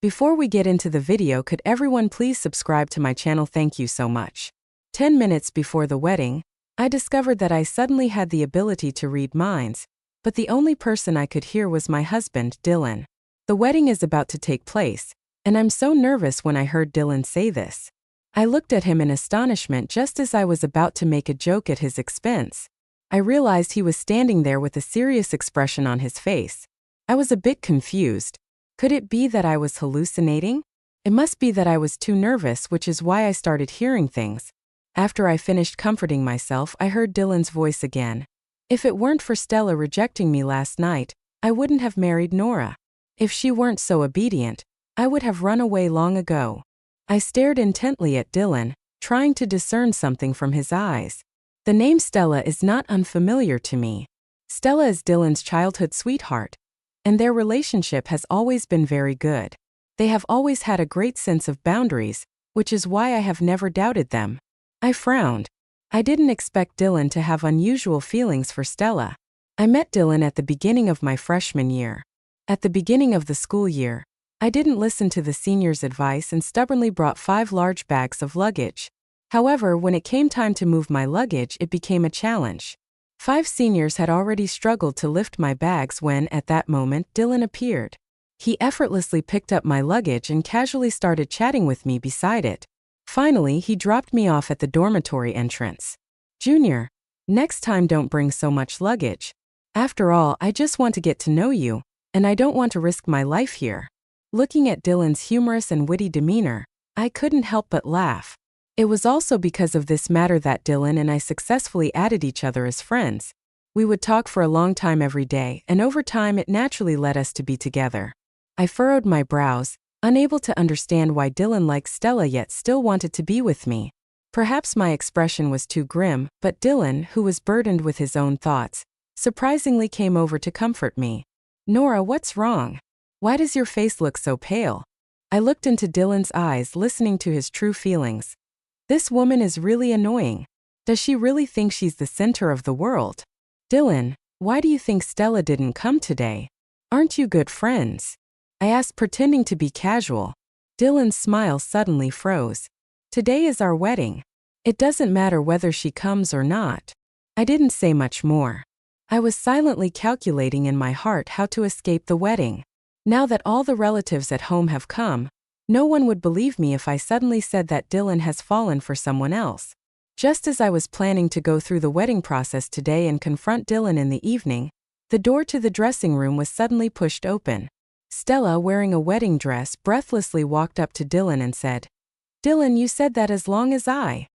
Before we get into the video, could everyone please subscribe to my channel? Thank you so much. 10 minutes before the wedding, I discovered that I suddenly had the ability to read minds, but the only person I could hear was my husband, Dylan. The wedding is about to take place, and I'm so nervous when I heard Dylan say this. I looked at him in astonishment just as I was about to make a joke at his expense. I realized he was standing there with a serious expression on his face. I was a bit confused. Could it be that I was hallucinating? It must be that I was too nervous, which is why I started hearing things. After I finished comforting myself, I heard Dylan's voice again. If it weren't for Stella rejecting me last night, I wouldn't have married Nora. If she weren't so obedient, I would have run away long ago. I stared intently at Dylan, trying to discern something from his eyes. The name Stella is not unfamiliar to me. Stella is Dylan's childhood sweetheart, and their relationship has always been very good. They have always had a great sense of boundaries, which is why I have never doubted them. I frowned. I didn't expect Dylan to have unusual feelings for Stella. I met Dylan at the beginning of my freshman year. At the beginning of the school year, I didn't listen to the seniors' advice and stubbornly brought 5 large bags of luggage. However, when it came time to move my luggage, it became a challenge. 5 seniors had already struggled to lift my bags when, at that moment, Dylan appeared. He effortlessly picked up my luggage and casually started chatting with me beside it. Finally, he dropped me off at the dormitory entrance. "Junior, next time don't bring so much luggage. After all, I just want to get to know you, and I don't want to risk my life here." Looking at Dylan's humorous and witty demeanor, I couldn't help but laugh. It was also because of this matter that Dylan and I successfully added each other as friends. We would talk for a long time every day, and over time it naturally led us to be together. I furrowed my brows, unable to understand why Dylan liked Stella yet still wanted to be with me. Perhaps my expression was too grim, but Dylan, who was burdened with his own thoughts, surprisingly came over to comfort me. "Nora, what's wrong? Why does your face look so pale?" I looked into Dylan's eyes, listening to his true feelings. This woman is really annoying. Does she really think she's the center of the world? "Dylan, why do you think Stella didn't come today? Aren't you good friends?" I asked, pretending to be casual. Dylan's smile suddenly froze. "Today is our wedding. It doesn't matter whether she comes or not." I didn't say much more. I was silently calculating in my heart how to escape the wedding. Now that all the relatives at home have come, no one would believe me if I suddenly said that Dylan has fallen for someone else. Just as I was planning to go through the wedding process today and confront Dylan in the evening, the door to the dressing room was suddenly pushed open. Stella, wearing a wedding dress, breathlessly walked up to Dylan and said, "Dylan, you said that as long as I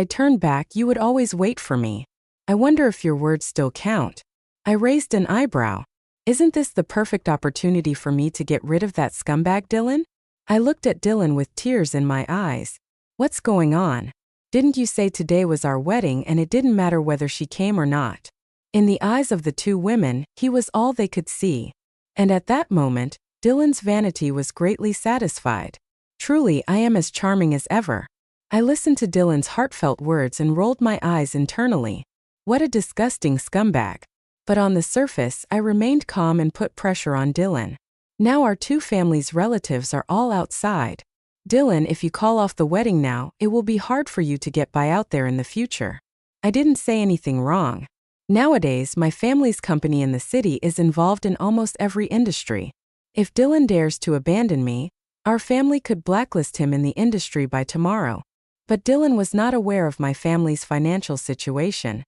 turned back, you would always wait for me. I wonder if your words still count." I raised an eyebrow. "Isn't this the perfect opportunity for me to get rid of that scumbag, Dylan?" I looked at Dylan with tears in my eyes. "What's going on? Didn't you say today was our wedding and it didn't matter whether she came or not?" In the eyes of the 2 women, he was all they could see. And at that moment, Dylan's vanity was greatly satisfied. Truly, I am as charming as ever. I listened to Dylan's heartfelt words and rolled my eyes internally. What a disgusting scumbag. But on the surface, I remained calm and put pressure on Dylan. Now our 2 families' relatives are all outside. "Dylan, if you call off the wedding now, it will be hard for you to get by out there in the future." I didn't say anything wrong. Nowadays, my family's company in the city is involved in almost every industry. If Dylan dares to abandon me, our family could blacklist him in the industry by tomorrow. But Dylan was not aware of my family's financial situation.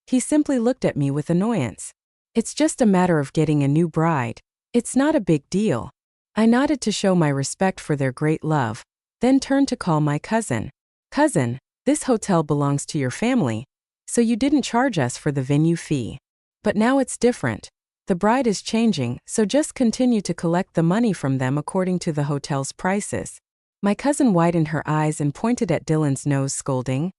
He simply looked at me with annoyance. "It's just a matter of getting a new bride. It's not a big deal." I nodded to show my respect for their great love, then turned to call my cousin. "Cousin, this hotel belongs to your family, so you didn't charge us for the venue fee. But now it's different. The bride is changing, so just continue to collect the money from them according to the hotel's prices." My cousin widened her eyes and pointed at Dylan's nose, scolding,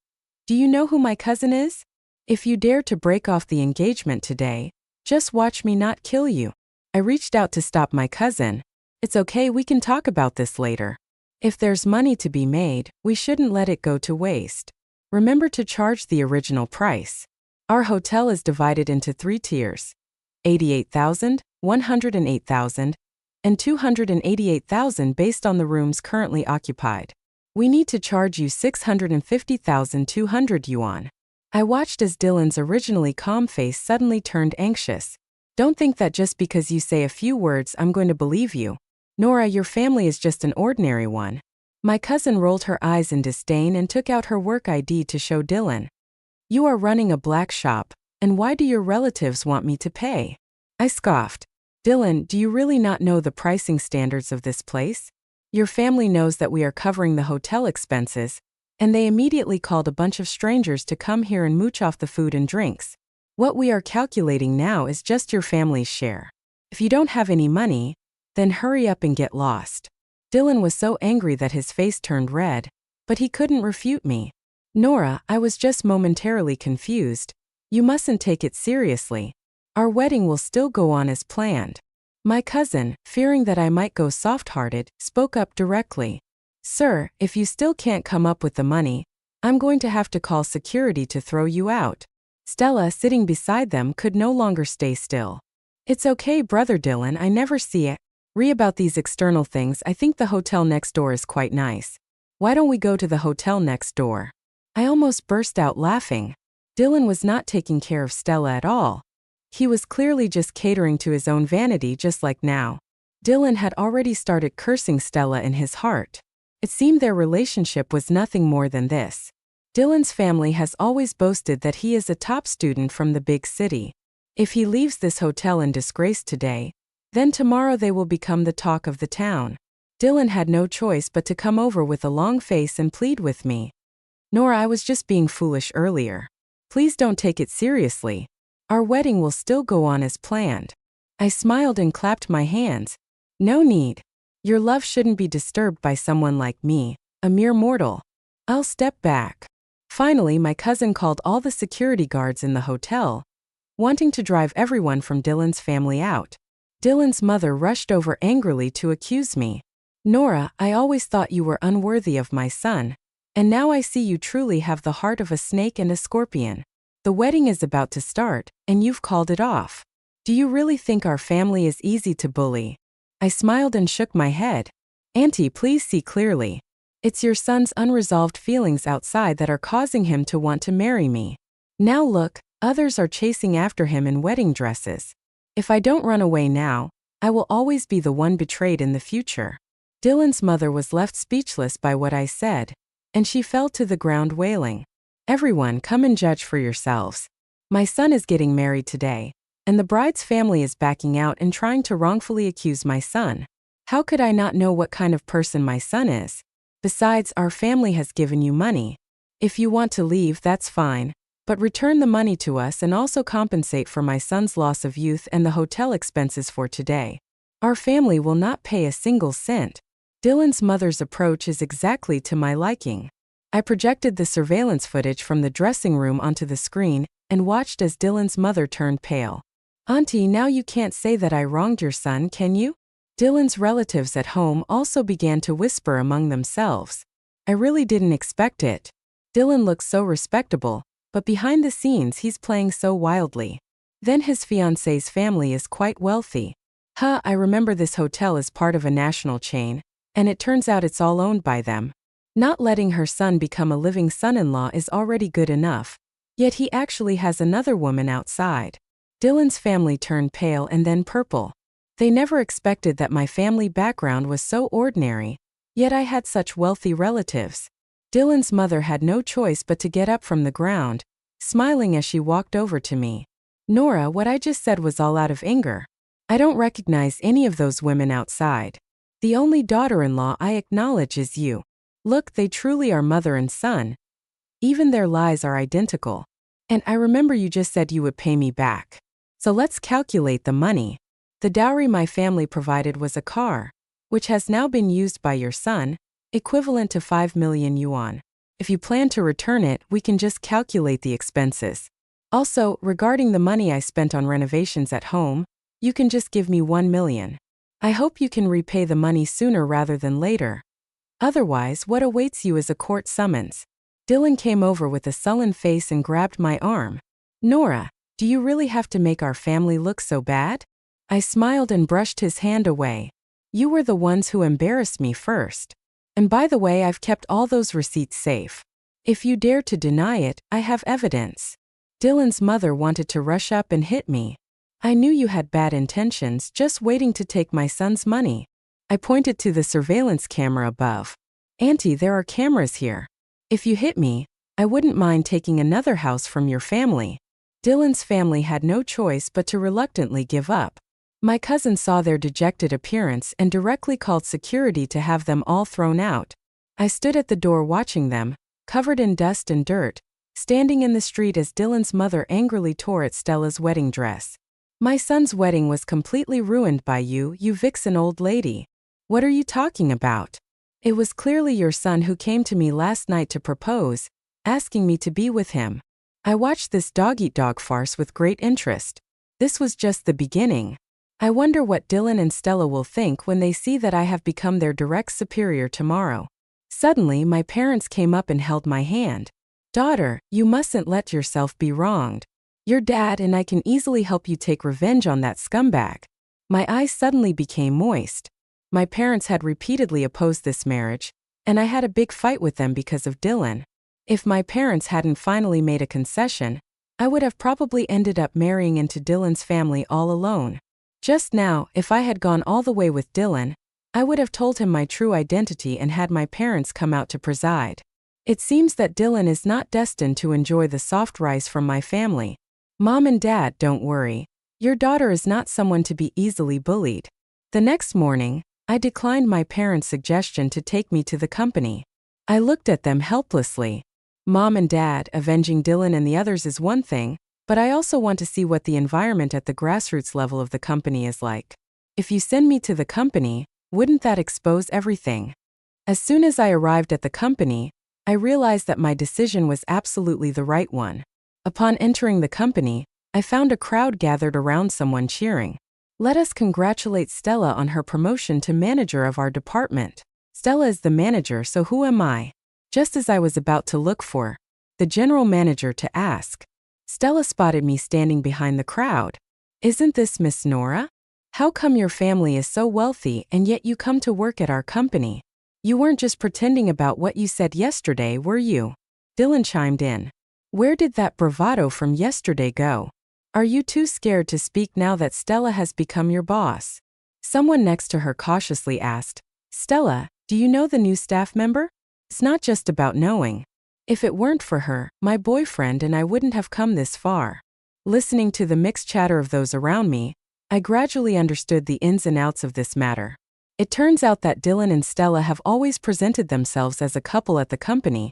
"Do you know who my cousin is? If you dare to break off the engagement today, just watch me not kill you." I reached out to stop my cousin. "It's okay, we can talk about this later. If there's money to be made, we shouldn't let it go to waste. Remember to charge the original price. Our hotel is divided into 3 tiers. 88,000, 108,000, and 288,000 based on the rooms currently occupied. We need to charge you 650,200 yuan. I watched as Dylan's originally calm face suddenly turned anxious. Don't think that just because you say a few words I'm going to believe you. Nora, your family is just an ordinary one. My cousin rolled her eyes in disdain and took out her work ID to show Dylan. You are running a black shop, and why do your relatives want me to pay? I scoffed. Dylan, do you really not know the pricing standards of this place? Your family knows that we are covering the hotel expenses, and they immediately called a bunch of strangers to come here and mooch off the food and drinks. What we are calculating now is just your family's share. If you don't have any money, then hurry up and get lost. Dylan was so angry that his face turned red, but he couldn't refute me. Nora, I was just momentarily confused. You mustn't take it seriously. Our wedding will still go on as planned. My cousin, fearing that I might go soft-hearted, spoke up directly. Sir, if you still can't come up with the money, I'm going to have to call security to throw you out. Stella, sitting beside them, could no longer stay still. It's okay, brother Dylan, I never see it. About these external things, I think the hotel next door is quite nice. Why don't we go to the hotel next door? I almost burst out laughing. Dylan was not taking care of Stella at all. He was clearly just catering to his own vanity, just like now. Dylan had already started cursing Stella in his heart. It seemed their relationship was nothing more than this. Dylan's family has always boasted that he is a top student from the big city. If he leaves this hotel in disgrace today, then tomorrow they will become the talk of the town. Dylan had no choice but to come over with a long face and plead with me. Nora, I was just being foolish earlier. Please don't take it seriously. Our wedding will still go on as planned. I smiled and clapped my hands. No need. Your love shouldn't be disturbed by someone like me, a mere mortal. I'll step back. Finally, my cousin called all the security guards in the hotel, wanting to drive everyone from Dylan's family out. Dylan's mother rushed over angrily to accuse me. Nora, I always thought you were unworthy of my son, and now I see you truly have the heart of a snake and a scorpion. The wedding is about to start, and you've called it off. Do you really think our family is easy to bully? I smiled and shook my head. Auntie, please see clearly. It's your son's unresolved feelings outside that are causing him to want to marry me. Now look, others are chasing after him in wedding dresses. If I don't run away now, I will always be the one betrayed in the future. Dylan's mother was left speechless by what I said, and she fell to the ground wailing. Everyone, come and judge for yourselves. My son is getting married today, and the bride's family is backing out and trying to wrongfully accuse my son. How could I not know what kind of person my son is? Besides, our family has given you money. If you want to leave, that's fine, but return the money to us and also compensate for my son's loss of youth and the hotel expenses for today. Our family will not pay a single cent. Dylan's mother's approach is exactly to my liking. I projected the surveillance footage from the dressing room onto the screen and watched as Dylan's mother turned pale. Auntie, now you can't say that I wronged your son, can you? Dylan's relatives at home also began to whisper among themselves. I really didn't expect it. Dylan looks so respectable, but behind the scenes he's playing so wildly. Then his fiancée's family is quite wealthy. I remember this hotel is part of a national chain, and it turns out it's all owned by them. Not letting her son become a living son-in-law is already good enough, yet he actually has another woman outside. Dylan's family turned pale and then purple. They never expected that my family background was so ordinary, yet I had such wealthy relatives. Dylan's mother had no choice but to get up from the ground, smiling as she walked over to me. Nora, what I just said was all out of anger. I don't recognize any of those women outside. The only daughter-in-law I acknowledge is you. Look, they truly are mother and son. Even their lies are identical. And I remember you just said you would pay me back. So let's calculate the money. The dowry my family provided was a car, which has now been used by your son, equivalent to 5 million yuan. If you plan to return it, we can just calculate the expenses. Also, regarding the money I spent on renovations at home, you can just give me 1 million. I hope you can repay the money sooner rather than later. Otherwise, what awaits you is a court summons. Dylan came over with a sullen face and grabbed my arm. Nora, do you really have to make our family look so bad? I smiled and brushed his hand away. You were the ones who embarrassed me first. And by the way, I've kept all those receipts safe. If you dare to deny it, I have evidence. Dylan's mother wanted to rush up and hit me. I knew you had bad intentions, just waiting to take my son's money. I pointed to the surveillance camera above. Auntie, there are cameras here. If you hit me, I wouldn't mind taking another house from your family. Dylan's family had no choice but to reluctantly give up. My cousin saw their dejected appearance and directly called security to have them all thrown out. I stood at the door watching them, covered in dust and dirt, standing in the street as Dylan's mother angrily tore at Stella's wedding dress. My son's wedding was completely ruined by you, you vixen old lady. What are you talking about? It was clearly your son who came to me last night to propose, asking me to be with him. I watched this dog-eat-dog farce with great interest. This was just the beginning. I wonder what Dylan and Stella will think when they see that I have become their direct superior tomorrow. Suddenly, my parents came up and held my hand. Daughter, you mustn't let yourself be wronged. Your dad and I can easily help you take revenge on that scumbag. My eyes suddenly became moist. My parents had repeatedly opposed this marriage, and I had a big fight with them because of Dylan. If my parents hadn't finally made a concession, I would have probably ended up marrying into Dylan's family all alone. Just now, if I had gone all the way with Dylan, I would have told him my true identity and had my parents come out to preside. It seems that Dylan is not destined to enjoy the soft rice from my family. Mom and Dad, don't worry. Your daughter is not someone to be easily bullied. The next morning, I declined my parents' suggestion to take me to the company. I looked at them helplessly. Mom and Dad, avenging Dylan and the others is one thing, but I also want to see what the environment at the grassroots level of the company is like. If you send me to the company, wouldn't that expose everything? As soon as I arrived at the company, I realized that my decision was absolutely the right one. Upon entering the company, I found a crowd gathered around someone cheering. Let us congratulate Stella on her promotion to manager of our department. Stella is the manager, so who am I? Just as I was about to look for the general manager to ask, Stella spotted me standing behind the crowd. Isn't this Miss Nora? How come your family is so wealthy and yet you come to work at our company? You weren't just pretending about what you said yesterday, were you? Dylan chimed in. Where did that bravado from yesterday go? Are you too scared to speak now that Stella has become your boss? Someone next to her cautiously asked, Stella, do you know the new staff member? It's not just about knowing. If it weren't for her, my boyfriend and I wouldn't have come this far. Listening to the mixed chatter of those around me, I gradually understood the ins and outs of this matter. It turns out that Dylan and Stella have always presented themselves as a couple at the company,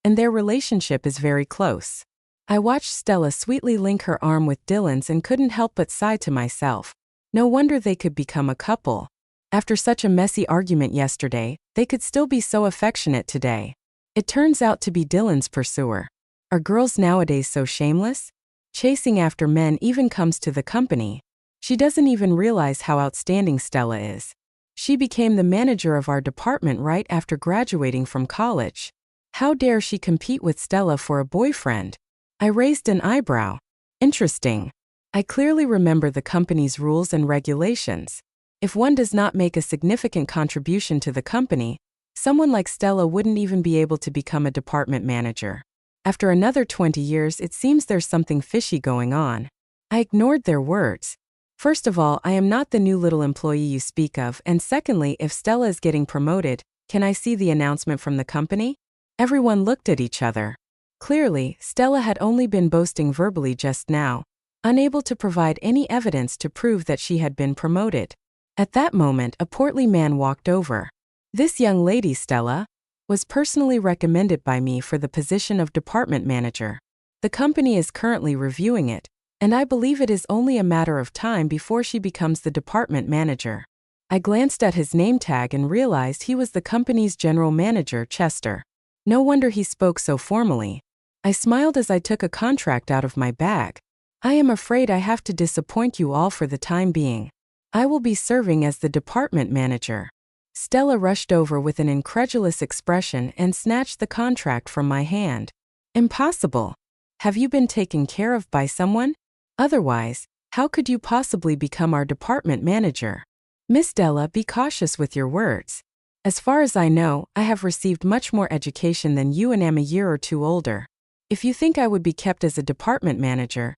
and their relationship is very close. I watched Stella sweetly link her arm with Dylan's and couldn't help but sigh to myself. No wonder they could become a couple. After such a messy argument yesterday, they could still be so affectionate today. It turns out to be Dylan's pursuer. Are girls nowadays so shameless? Chasing after men even comes to the company. She doesn't even realize how outstanding Stella is. She became the manager of our department right after graduating from college. How dare she compete with Stella for a boyfriend? I raised an eyebrow. Interesting. I clearly remember the company's rules and regulations. If one does not make a significant contribution to the company, someone like Stella wouldn't even be able to become a department manager. After another 20 years, it seems there's something fishy going on. I ignored their words. First of all, I am not the new little employee you speak of, and secondly, if Stella is getting promoted, can I see the announcement from the company? Everyone looked at each other. Clearly, Stella had only been boasting verbally just now, unable to provide any evidence to prove that she had been promoted. At that moment, a portly man walked over. This young lady, Stella, was personally recommended by me for the position of department manager. The company is currently reviewing it, and I believe it is only a matter of time before she becomes the department manager. I glanced at his name tag and realized he was the company's general manager, Chester. No wonder he spoke so formally. I smiled as I took a contract out of my bag. I am afraid I have to disappoint you all for the time being. I will be serving as the department manager. Stella rushed over with an incredulous expression and snatched the contract from my hand. Impossible. Have you been taken care of by someone? Otherwise, how could you possibly become our department manager? Miss Della, be cautious with your words. As far as I know, I have received much more education than you and am a year or two older. If you think I would be kept as a department manager,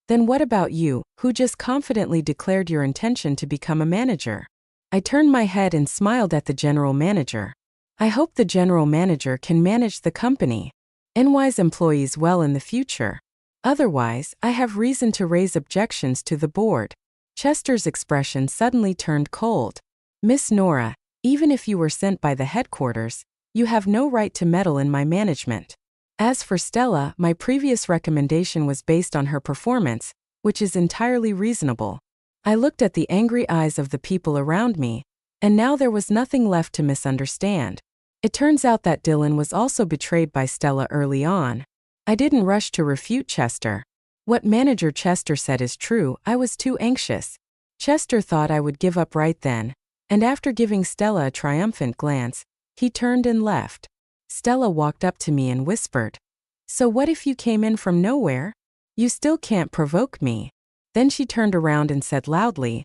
then what about you, who just confidently declared your intention to become a manager? I turned my head and smiled at the general manager. I hope the general manager can manage the company NY's employees well in the future. Otherwise, I have reason to raise objections to the board. Chester's expression suddenly turned cold. Miss Nora, even if you were sent by the headquarters, you have no right to meddle in my management. As for Stella, my previous recommendation was based on her performance, which is entirely reasonable. I looked at the angry eyes of the people around me, and now there was nothing left to misunderstand. It turns out that Dylan was also betrayed by Stella early on. I didn't rush to refute Chester. What Manager Chester said is true, I was too anxious. Chester thought I would give up right then, and after giving Stella a triumphant glance, he turned and left. Stella walked up to me and whispered, "So what if you came in from nowhere? You still can't provoke me." Then she turned around and said loudly,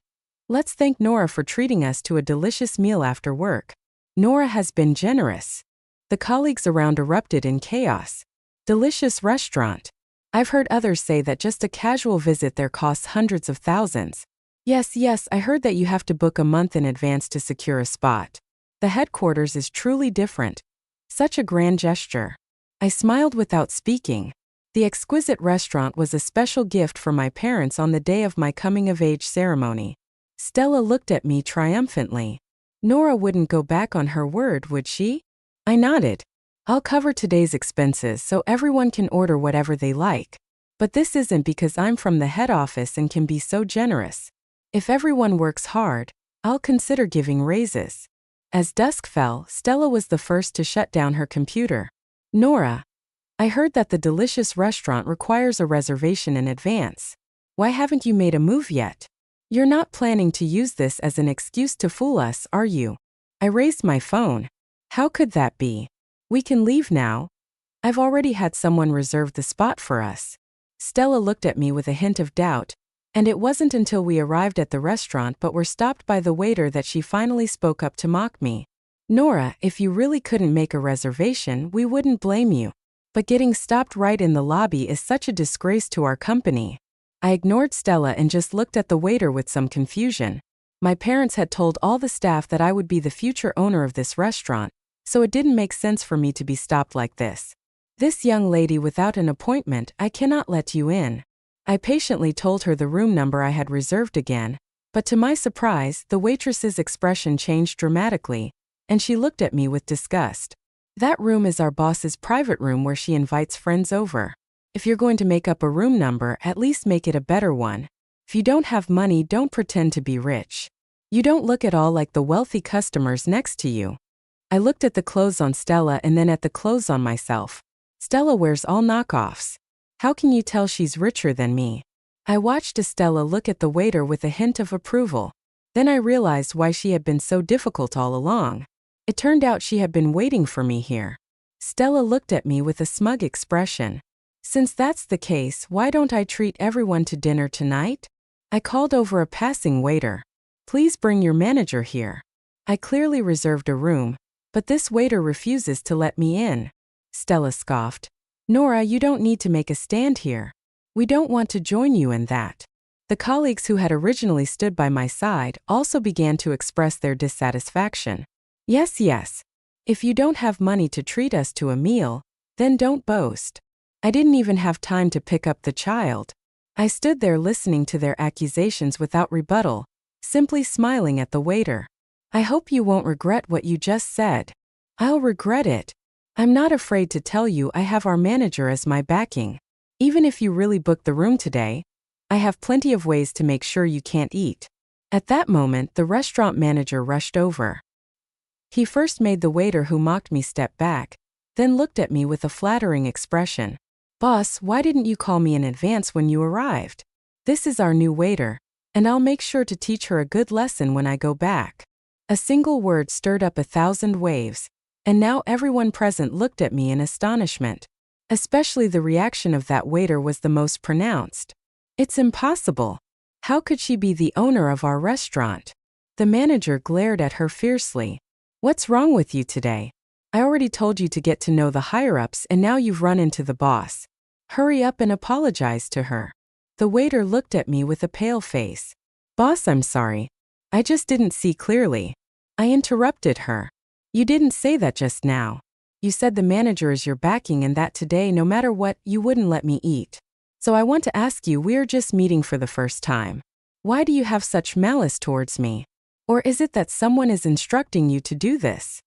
"Let's thank Nora for treating us to a delicious meal after work. Nora has been generous." The colleagues around erupted in chaos. Delicious restaurant. I've heard others say that just a casual visit there costs hundreds of thousands. Yes, I heard that you have to book a month in advance to secure a spot. The headquarters is truly different. Such a grand gesture. I smiled without speaking. The exquisite restaurant was a special gift for my parents on the day of my coming-of-age ceremony. Stella looked at me triumphantly. Nora wouldn't go back on her word, would she? I nodded. I'll cover today's expenses so everyone can order whatever they like. But this isn't because I'm from the head office and can be so generous. If everyone works hard, I'll consider giving raises. As dusk fell, Stella was the first to shut down her computer. Nora, I heard that the delicious restaurant requires a reservation in advance. Why haven't you made a move yet? You're not planning to use this as an excuse to fool us, are you? I raised my phone. How could that be? We can leave now. I've already had someone reserve the spot for us. Stella looked at me with a hint of doubt, and it wasn't until we arrived at the restaurant but were stopped by the waiter that she finally spoke up to mock me. Nora, if you really couldn't make a reservation, we wouldn't blame you. But getting stopped right in the lobby is such a disgrace to our company. I ignored Stella and just looked at the waiter with some confusion. My parents had told all the staff that I would be the future owner of this restaurant, so it didn't make sense for me to be stopped like this. "This young lady without an appointment, I cannot let you in." I patiently told her the room number I had reserved again, but to my surprise, the waitress's expression changed dramatically, and she looked at me with disgust. "That room is our boss's private room where she invites friends over. If you're going to make up a room number, at least make it a better one. If you don't have money, don't pretend to be rich. You don't look at all like the wealthy customers next to you." I looked at the clothes on Stella and then at the clothes on myself. Stella wears all knockoffs. How can you tell she's richer than me? I watched Estella look at the waiter with a hint of approval. Then I realized why she had been so difficult all along. It turned out she had been waiting for me here. Stella looked at me with a smug expression. "Since that's the case, why don't I treat everyone to dinner tonight?" I called over a passing waiter. "Please bring your manager here." I clearly reserved a room, but this waiter refuses to let me in. Stella scoffed. "Nora, you don't need to make a stand here. We don't want to join you in that." The colleagues who had originally stood by my side also began to express their dissatisfaction. Yes. If you don't have money to treat us to a meal, then don't boast." I didn't even have time to pick up the child. I stood there listening to their accusations without rebuttal, simply smiling at the waiter. "I hope you won't regret what you just said." "I'll regret it. I'm not afraid to tell you I have our manager as my backing. Even if you really book the room today, I have plenty of ways to make sure you can't eat." At that moment, the restaurant manager rushed over. He first made the waiter who mocked me step back, then looked at me with a flattering expression. "Boss, why didn't you call me in advance when you arrived? This is our new waiter, and I'll make sure to teach her a good lesson when I go back." A single word stirred up 1,000 waves, and now everyone present looked at me in astonishment. Especially the reaction of that waiter was the most pronounced. "It's impossible. How could she be the owner of our restaurant?" The manager glared at her fiercely. What's wrong with you today? I already told you to get to know the higher-ups and now you've run into the boss. Hurry up and apologize to her. The waiter looked at me with a pale face. Boss, I'm sorry. I just didn't see clearly. I interrupted her. You didn't say that just now. You said the manager is your backing and that today, no matter what, you wouldn't let me eat. So I want to ask you, we're just meeting for the first time. Why do you have such malice towards me? Or is it that someone is instructing you to do this?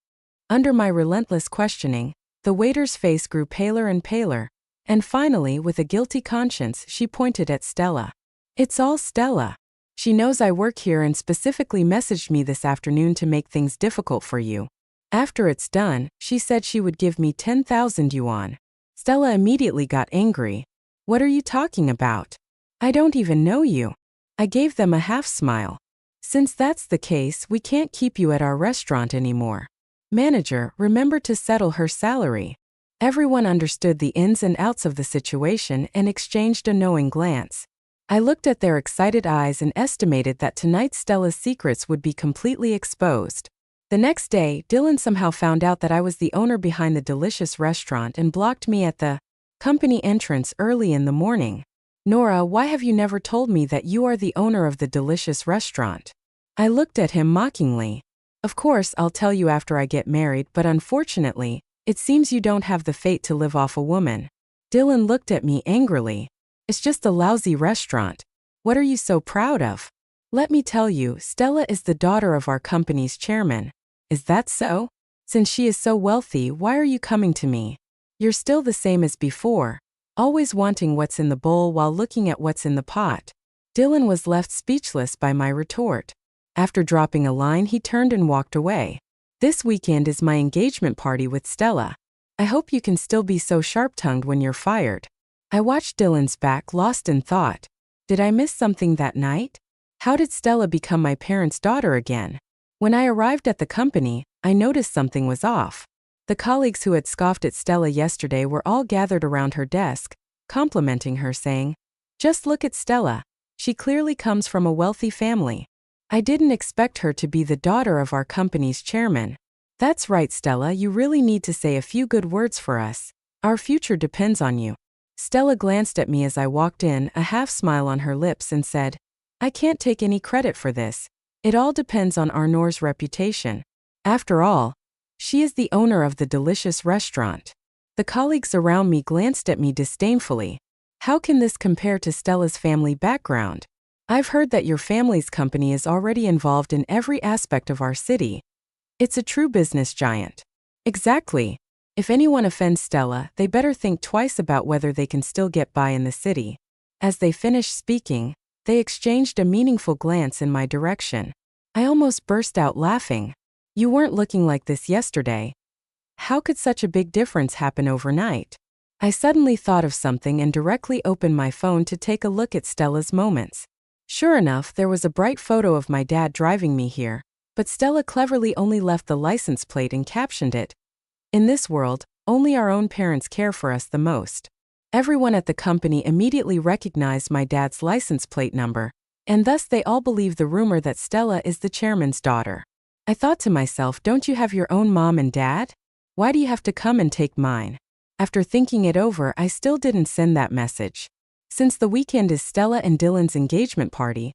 Under my relentless questioning, the waiter's face grew paler and paler, and finally, with a guilty conscience, she pointed at Stella. It's all Stella. She knows I work here and specifically messaged me this afternoon to make things difficult for you. After it's done, she said she would give me 10,000 yuan. Stella immediately got angry. What are you talking about? I don't even know you. I gave them a half smile. Since that's the case, we can't keep you at our restaurant anymore. Manager, remember to settle her salary. Everyone understood the ins and outs of the situation and exchanged a knowing glance. I looked at their excited eyes and estimated that tonight Stella's secrets would be completely exposed. The next day, Dylan somehow found out that I was the owner behind the delicious restaurant and blocked me at the company entrance early in the morning. Nora, why have you never told me that you are the owner of the delicious restaurant? I looked at him mockingly. Of course, I'll tell you after I get married, but unfortunately, it seems you don't have the fate to live off a woman. Dylan looked at me angrily. It's just a lousy restaurant. What are you so proud of? Let me tell you, Stella is the daughter of our company's chairman. Is that so? Since she is so wealthy, why are you coming to me? You're still the same as before, always wanting what's in the bowl while looking at what's in the pot. Dylan was left speechless by my retort. After dropping a line, he turned and walked away. This weekend is my engagement party with Stella. I hope you can still be so sharp-tongued when you're fired. I watched Dylan's back, lost in thought. Did I miss something that night? How did Stella become my parents' daughter again? When I arrived at the company, I noticed something was off. The colleagues who had scoffed at Stella yesterday were all gathered around her desk, complimenting her, saying, "Just look at Stella. She clearly comes from a wealthy family. I didn't expect her to be the daughter of our company's chairman. That's right, Stella, you really need to say a few good words for us. Our future depends on you." Stella glanced at me as I walked in, a half smile on her lips, and said, "I can't take any credit for this. It all depends on Arnor's reputation. After all, she is the owner of the delicious restaurant." The colleagues around me glanced at me disdainfully. How can this compare to Stella's family background? I've heard that your family's company is already involved in every aspect of our city. It's a true business giant. Exactly. If anyone offends Stella, they better think twice about whether they can still get by in the city. As they finished speaking, they exchanged a meaningful glance in my direction. I almost burst out laughing. You weren't looking like this yesterday. How could such a big difference happen overnight? I suddenly thought of something and directly opened my phone to take a look at Stella's moments. Sure enough, there was a bright photo of my dad driving me here, but Stella cleverly only left the license plate and captioned it, "In this world, only our own parents care for us the most." Everyone at the company immediately recognized my dad's license plate number, and thus they all believed the rumor that Stella is the chairman's daughter. I thought to myself, don't you have your own mom and dad? Why do you have to come and take mine? After thinking it over, I still didn't send that message. Since the weekend is Stella and Dylan's engagement party,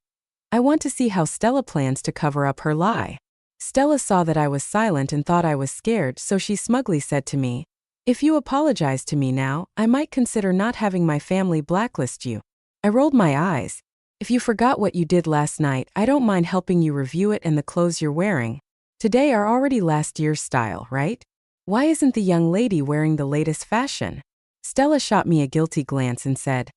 I want to see how Stella plans to cover up her lie. Stella saw that I was silent and thought I was scared, so she smugly said to me, "If you apologize to me now, I might consider not having my family blacklist you." I rolled my eyes. "If you forgot what you did last night, I don't mind helping you review it, and the clothes you're wearing today are already last year's style, right? Why isn't the young lady wearing the latest fashion?" Stella shot me a guilty glance and said,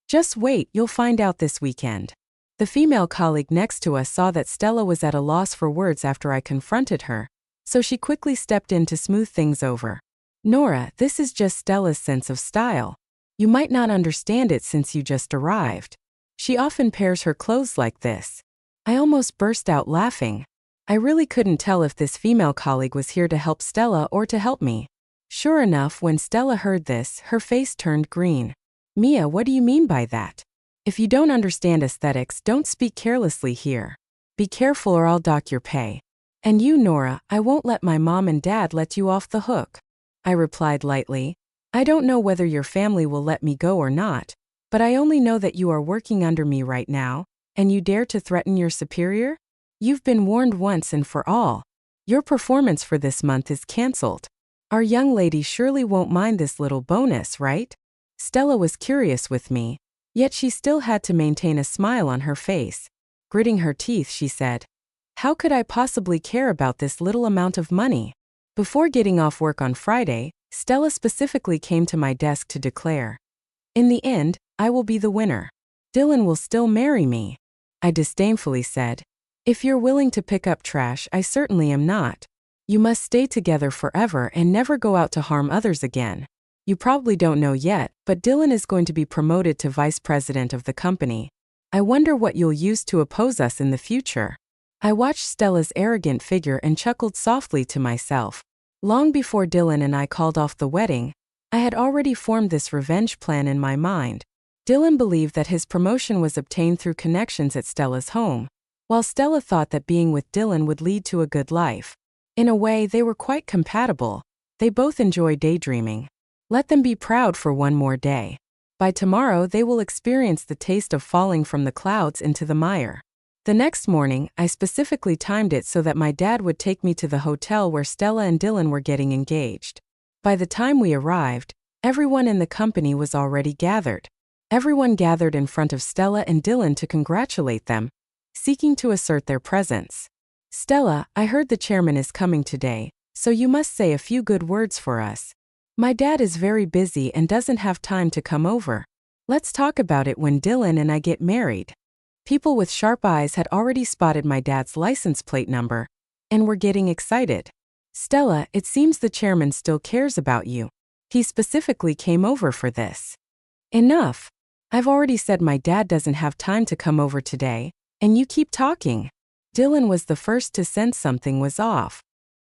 "Just wait, you'll find out this weekend." The female colleague next to us saw that Stella was at a loss for words after I confronted her, so she quickly stepped in to smooth things over. "Nora, this is just Stella's sense of style. You might not understand it since you just arrived. She often pairs her clothes like this." I almost burst out laughing. I really couldn't tell if this female colleague was here to help Stella or to help me. Sure enough, when Stella heard this, her face turned green. "Mia, what do you mean by that? If you don't understand aesthetics, don't speak carelessly here." Be careful or I'll dock your pay. And you, Nora, I won't let my mom and dad let you off the hook. I replied lightly. I don't know whether your family will let me go or not, but I only know that you are working under me right now, and you dare to threaten your superior? You've been warned once and for all. Your performance for this month is cancelled. Our young lady surely won't mind this little bonus, right? Stella was curious with me, yet she still had to maintain a smile on her face. Gritting her teeth, she said, How could I possibly care about this little amount of money? Before getting off work on Friday, Stella specifically came to my desk to declare, In the end, I will be the winner. Dylan will still marry me. I disdainfully said, If you're willing to pick up trash, I certainly am not. You must stay together forever and never go out to harm others again. You probably don't know yet, but Dylan is going to be promoted to vice president of the company. I wonder what you'll use to oppose us in the future. I watched Stella's arrogant figure and chuckled softly to myself. Long before Dylan and I called off the wedding, I had already formed this revenge plan in my mind. Dylan believed that his promotion was obtained through connections at Stella's home, while Stella thought that being with Dylan would lead to a good life. In a way, they were quite compatible. They both enjoy daydreaming. Let them be proud for one more day. By tomorrow, they will experience the taste of falling from the clouds into the mire. The next morning, I specifically timed it so that my dad would take me to the hotel where Stella and Dylan were getting engaged. By the time we arrived, everyone in the company was already gathered. Everyone gathered in front of Stella and Dylan to congratulate them, seeking to assert their presence. Stella, I heard the chairman is coming today, so you must say a few good words for us. My dad is very busy and doesn't have time to come over. Let's talk about it when Dylan and I get married. People with sharp eyes had already spotted my dad's license plate number and were getting excited. Stella, it seems the chairman still cares about you. He specifically came over for this. Enough. I've already said my dad doesn't have time to come over today, and you keep talking. Dylan was the first to sense something was off.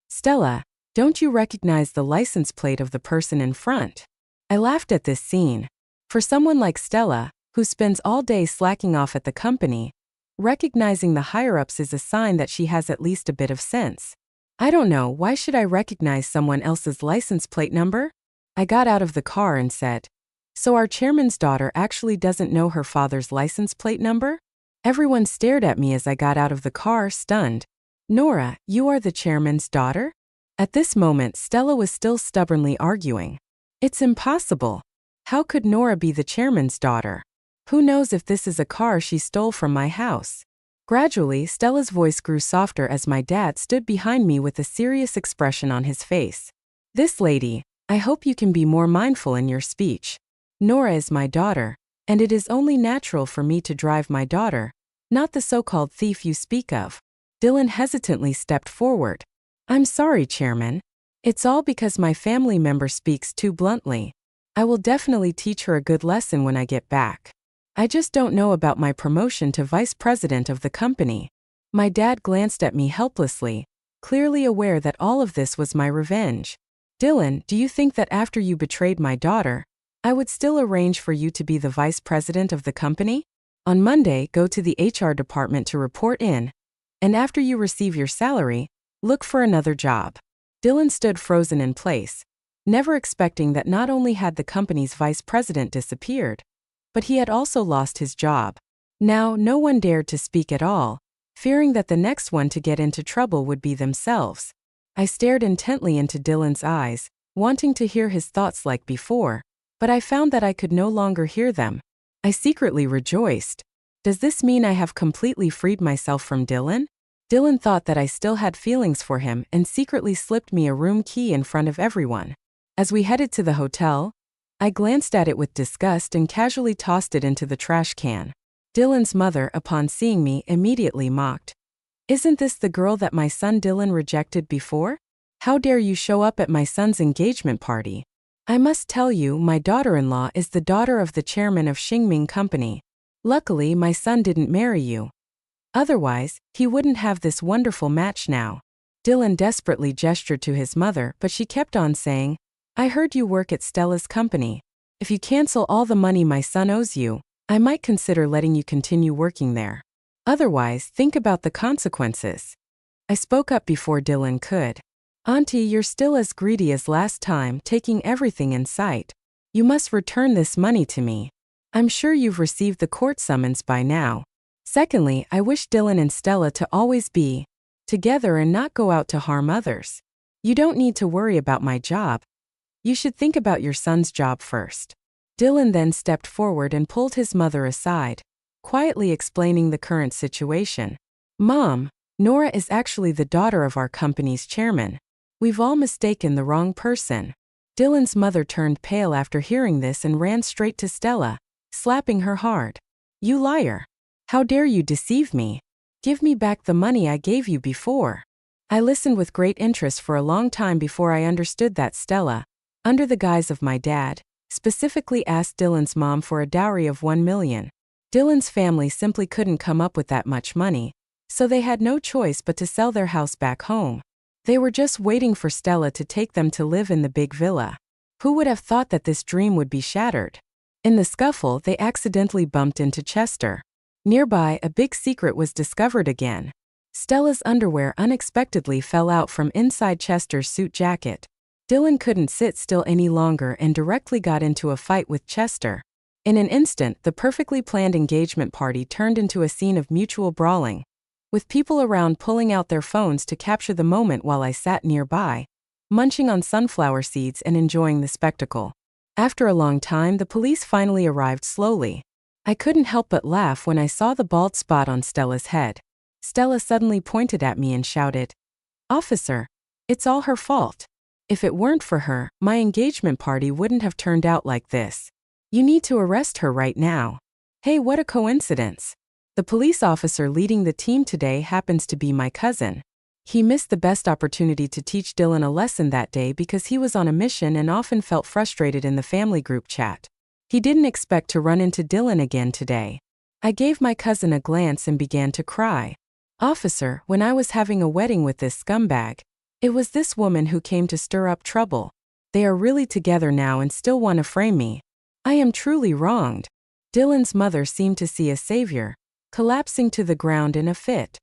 Stella, don't you recognize the license plate of the person in front? I laughed at this scene. For someone like Stella, who spends all day slacking off at the company, recognizing the higher-ups is a sign that she has at least a bit of sense. I don't know, why should I recognize someone else's license plate number? I got out of the car and said, So our chairman's daughter actually doesn't know her father's license plate number? Everyone stared at me as I got out of the car, stunned. Nora, you are the chairman's daughter? At this moment, Stella was still stubbornly arguing. It's impossible. How could Nora be the chairman's daughter? Who knows if this is a car she stole from my house? Gradually, Stella's voice grew softer as my dad stood behind me with a serious expression on his face. This lady, I hope you can be more mindful in your speech. Nora is my daughter, and it is only natural for me to drive my daughter, not the so-called thief you speak of. Dylan hesitantly stepped forward. I'm sorry, Chairman. It's all because my family member speaks too bluntly. I will definitely teach her a good lesson when I get back. I just don't know about my promotion to vice president of the company. My dad glanced at me helplessly, clearly aware that all of this was my revenge. Dylan, do you think that after you betrayed my daughter, I would still arrange for you to be the vice president of the company? On Monday, go to the HR department to report in, and after you receive your salary, look for another job. Dylan stood frozen in place, never expecting that not only had the company's vice president disappeared, but he had also lost his job. Now, no one dared to speak at all, fearing that the next one to get into trouble would be themselves. I stared intently into Dylan's eyes, wanting to hear his thoughts like before, but I found that I could no longer hear them. I secretly rejoiced. Does this mean I have completely freed myself from Dylan? Dylan thought that I still had feelings for him and secretly slipped me a room key in front of everyone. As we headed to the hotel, I glanced at it with disgust and casually tossed it into the trash can. Dylan's mother, upon seeing me, immediately mocked. Isn't this the girl that my son Dylan rejected before? How dare you show up at my son's engagement party? I must tell you, my daughter-in-law is the daughter of the chairman of Xingming Company. Luckily, my son didn't marry you. Otherwise, he wouldn't have this wonderful match now. Dylan desperately gestured to his mother, but she kept on saying, I heard you work at Stella's company. If you cancel all the money my son owes you, I might consider letting you continue working there. Otherwise, think about the consequences. I spoke up before Dylan could. Auntie, you're still as greedy as last time, taking everything in sight. You must return this money to me. I'm sure you've received the court summons by now. Secondly, I wish Dylan and Stella to always be together and not go out to harm others. You don't need to worry about my job. You should think about your son's job first. Dylan then stepped forward and pulled his mother aside, quietly explaining the current situation. Mom, Nora is actually the daughter of our company's chairman. We've all mistaken the wrong person. Dylan's mother turned pale after hearing this and ran straight to Stella, slapping her hard. You liar! How dare you deceive me? Give me back the money I gave you before. I listened with great interest for a long time before I understood that Stella, under the guise of my dad, specifically asked Dylan's mom for a dowry of $1 million. Dylan's family simply couldn't come up with that much money, so they had no choice but to sell their house back home. They were just waiting for Stella to take them to live in the big villa. Who would have thought that this dream would be shattered? In the scuffle, they accidentally bumped into Chester. Nearby, a big secret was discovered again. Stella's underwear unexpectedly fell out from inside Chester's suit jacket. Dylan couldn't sit still any longer and directly got into a fight with Chester. In an instant, the perfectly planned engagement party turned into a scene of mutual brawling, with people around pulling out their phones to capture the moment while I sat nearby, munching on sunflower seeds and enjoying the spectacle. After a long time, the police finally arrived slowly. I couldn't help but laugh when I saw the bald spot on Stella's head. Stella suddenly pointed at me and shouted, "Officer, it's all her fault. If it weren't for her, my engagement party wouldn't have turned out like this. You need to arrest her right now." Hey, what a coincidence. The police officer leading the team today happens to be my cousin. He missed the best opportunity to teach Dylan a lesson that day because he was on a mission and often felt frustrated in the family group chat. He didn't expect to run into Dylan again today. I gave my cousin a glance and began to cry. Officer, when I was having a wedding with this scumbag, it was this woman who came to stir up trouble. They are really together now and still want to frame me. I am truly wronged. Dylan's mother seemed to see a savior, collapsing to the ground in a fit.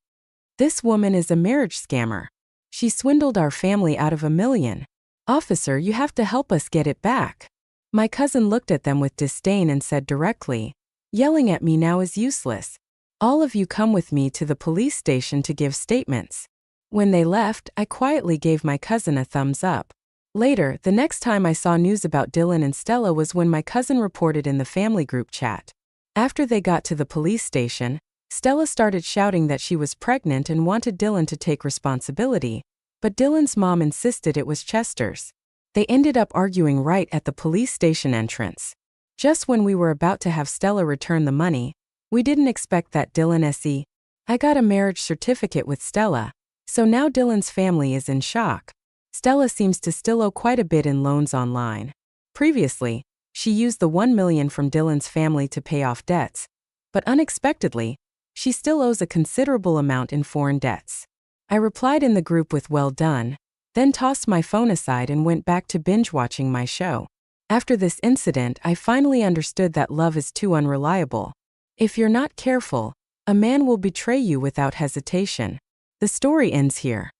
This woman is a marriage scammer. She swindled our family out of $1 million. Officer, you have to help us get it back. My cousin looked at them with disdain and said directly, "Yelling at me now is useless. All of you come with me to the police station to give statements." When they left, I quietly gave my cousin a thumbs up. Later, the next time I saw news about Dylan and Stella was when my cousin reported in the family group chat. After they got to the police station, Stella started shouting that she was pregnant and wanted Dylan to take responsibility, but Dylan's mom insisted it was Chester's. They ended up arguing right at the police station entrance. Just when we were about to have Stella return the money, we didn't expect that Dylan S.E. I got a marriage certificate with Stella, so now Dylan's family is in shock. Stella seems to still owe quite a bit in loans online. Previously, she used the $1 million from Dylan's family to pay off debts, but unexpectedly, she still owes a considerable amount in foreign debts. I replied in the group with "well done," then tossed my phone aside and went back to binge-watching my show. After this incident, I finally understood that love is too unreliable. If you're not careful, a man will betray you without hesitation. The story ends here.